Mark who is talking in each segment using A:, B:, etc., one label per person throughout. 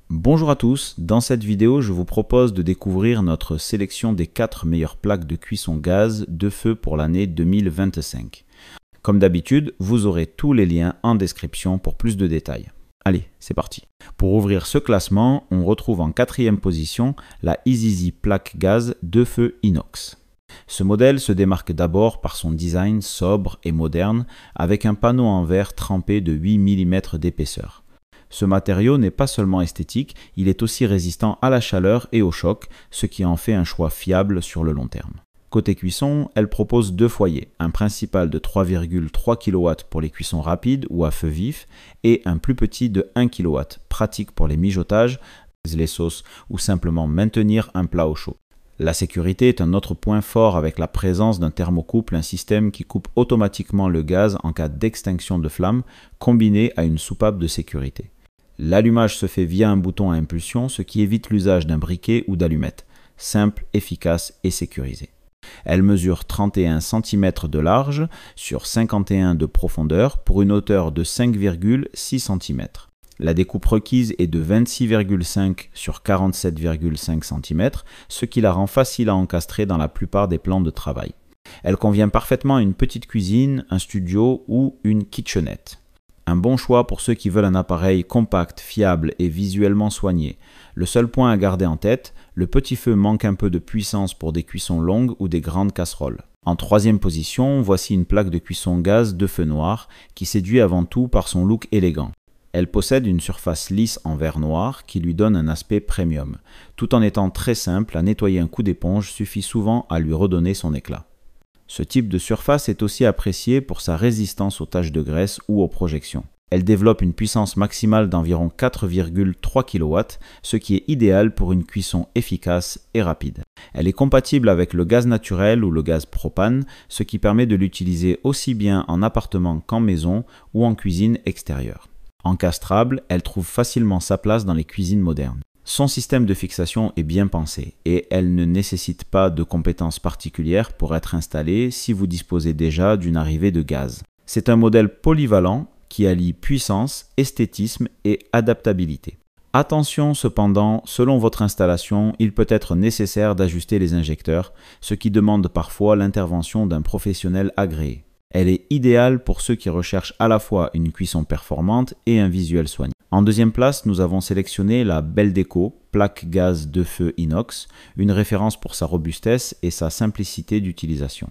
A: Bonjour à tous, dans cette vidéo je vous propose de découvrir notre sélection des 4 meilleures plaques de cuisson gaz de feu pour l'année 2025. Comme d'habitude, vous aurez tous les liens en description pour plus de détails. Allez, c'est parti. Pour ouvrir ce classement, on retrouve en 4e position la Easy plaque gaz de feu inox. Ce modèle se démarque d'abord par son design sobre et moderne avec un panneau en verre trempé de 8 mm d'épaisseur. Ce matériau n'est pas seulement esthétique, il est aussi résistant à la chaleur et au choc, ce qui en fait un choix fiable sur le long terme. Côté cuisson, elle propose 2 foyers, un principal de 3,3 kW pour les cuissons rapides ou à feu vif et un plus petit de 1 kW, pratique pour les mijotages, les sauces ou simplement maintenir un plat au chaud. La sécurité est un autre point fort avec la présence d'un thermocouple, un système qui coupe automatiquement le gaz en cas d'extinction de flamme, combiné à une soupape de sécurité. L'allumage se fait via un bouton à impulsion, ce qui évite l'usage d'un briquet ou d'allumette. Simple, efficace et sécurisé. Elle mesure 31 cm de large sur 51 de profondeur pour une hauteur de 5,6 cm. La découpe requise est de 26,5 sur 47,5 cm, ce qui la rend facile à encastrer dans la plupart des plans de travail. Elle convient parfaitement à une petite cuisine, un studio ou une kitchenette. Un bon choix pour ceux qui veulent un appareil compact, fiable et visuellement soigné. Le seul point à garder en tête, le petit feu manque un peu de puissance pour des cuissons longues ou des grandes casseroles. En 3e position, voici une plaque de cuisson gaz de feu noir qui séduit avant tout par son look élégant. Elle possède une surface lisse en verre noir qui lui donne un aspect premium. Tout en étant très simple, à nettoyer un coup d'éponge suffit souvent à lui redonner son éclat. Ce type de surface est aussi apprécié pour sa résistance aux taches de graisse ou aux projections. Elle développe une puissance maximale d'environ 4,3 kW, ce qui est idéal pour une cuisson efficace et rapide. Elle est compatible avec le gaz naturel ou le gaz propane, ce qui permet de l'utiliser aussi bien en appartement qu'en maison ou en cuisine extérieure. Encastrable, elle trouve facilement sa place dans les cuisines modernes. Son système de fixation est bien pensé et elle ne nécessite pas de compétences particulières pour être installée si vous disposez déjà d'une arrivée de gaz. C'est un modèle polyvalent qui allie puissance, esthétisme et adaptabilité. Attention cependant, selon votre installation, il peut être nécessaire d'ajuster les injecteurs, ce qui demande parfois l'intervention d'un professionnel agréé. Elle est idéale pour ceux qui recherchent à la fois une cuisson performante et un visuel soigné. En 2e place, nous avons sélectionné la Beldeco, plaque gaz de feu inox, une référence pour sa robustesse et sa simplicité d'utilisation.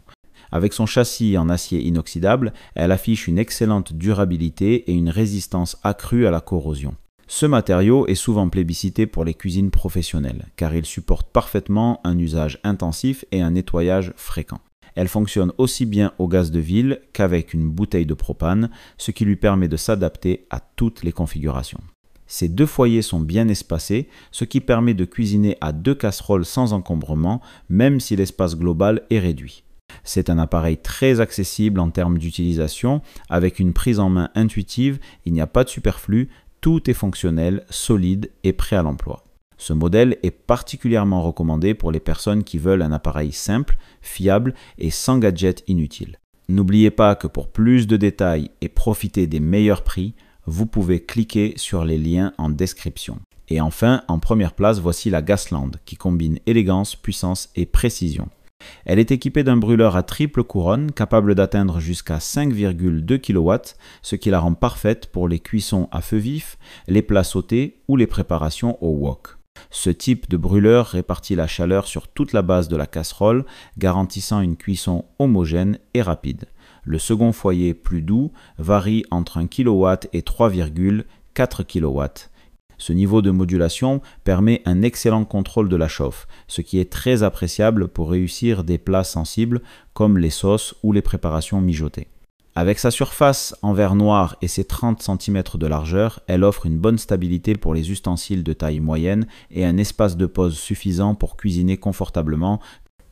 A: Avec son châssis en acier inoxydable, elle affiche une excellente durabilité et une résistance accrue à la corrosion. Ce matériau est souvent plébiscité pour les cuisines professionnelles, car il supporte parfaitement un usage intensif et un nettoyage fréquent. Elle fonctionne aussi bien au gaz de ville qu'avec une bouteille de propane, ce qui lui permet de s'adapter à toutes les configurations. Ces 2 foyers sont bien espacés, ce qui permet de cuisiner à 2 casseroles sans encombrement, même si l'espace global est réduit. C'est un appareil très accessible en termes d'utilisation, avec une prise en main intuitive, il n'y a pas de superflu, tout est fonctionnel, solide et prêt à l'emploi. Ce modèle est particulièrement recommandé pour les personnes qui veulent un appareil simple, fiable et sans gadget inutile. N'oubliez pas que pour plus de détails et profiter des meilleurs prix, vous pouvez cliquer sur les liens en description. Et enfin, en première place, voici la Gasland qui combine élégance, puissance et précision. Elle est équipée d'un brûleur à triple couronne capable d'atteindre jusqu'à 5,2 kW, ce qui la rend parfaite pour les cuissons à feu vif, les plats sautés ou les préparations au wok. Ce type de brûleur répartit la chaleur sur toute la base de la casserole, garantissant une cuisson homogène et rapide. Le second foyer, plus doux, varie entre 1 kW et 3,4 kW. Ce niveau de modulation permet un excellent contrôle de la chauffe, ce qui est très appréciable pour réussir des plats sensibles comme les sauces ou les préparations mijotées. Avec sa surface en verre noir et ses 30 cm de largeur, elle offre une bonne stabilité pour les ustensiles de taille moyenne et un espace de pause suffisant pour cuisiner confortablement.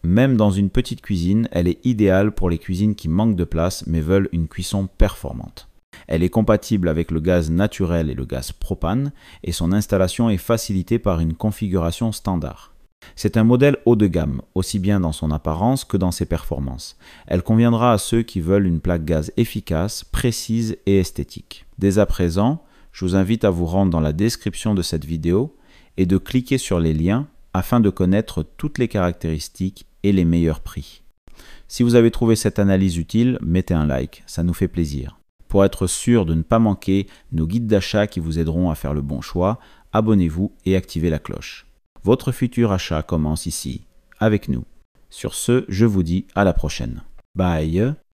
A: Même dans une petite cuisine, elle est idéale pour les cuisines qui manquent de place mais veulent une cuisson performante. Elle est compatible avec le gaz naturel et le gaz propane et son installation est facilitée par une configuration standard. C'est un modèle haut de gamme, aussi bien dans son apparence que dans ses performances. Elle conviendra à ceux qui veulent une plaque gaz efficace, précise et esthétique. Dès à présent, je vous invite à vous rendre dans la description de cette vidéo et de cliquer sur les liens afin de connaître toutes les caractéristiques et les meilleurs prix. Si vous avez trouvé cette analyse utile, mettez un like, ça nous fait plaisir. Pour être sûr de ne pas manquer nos guides d'achat qui vous aideront à faire le bon choix, abonnez-vous et activez la cloche. Votre futur achat commence ici, avec nous. Sur ce, je vous dis à la prochaine. Bye!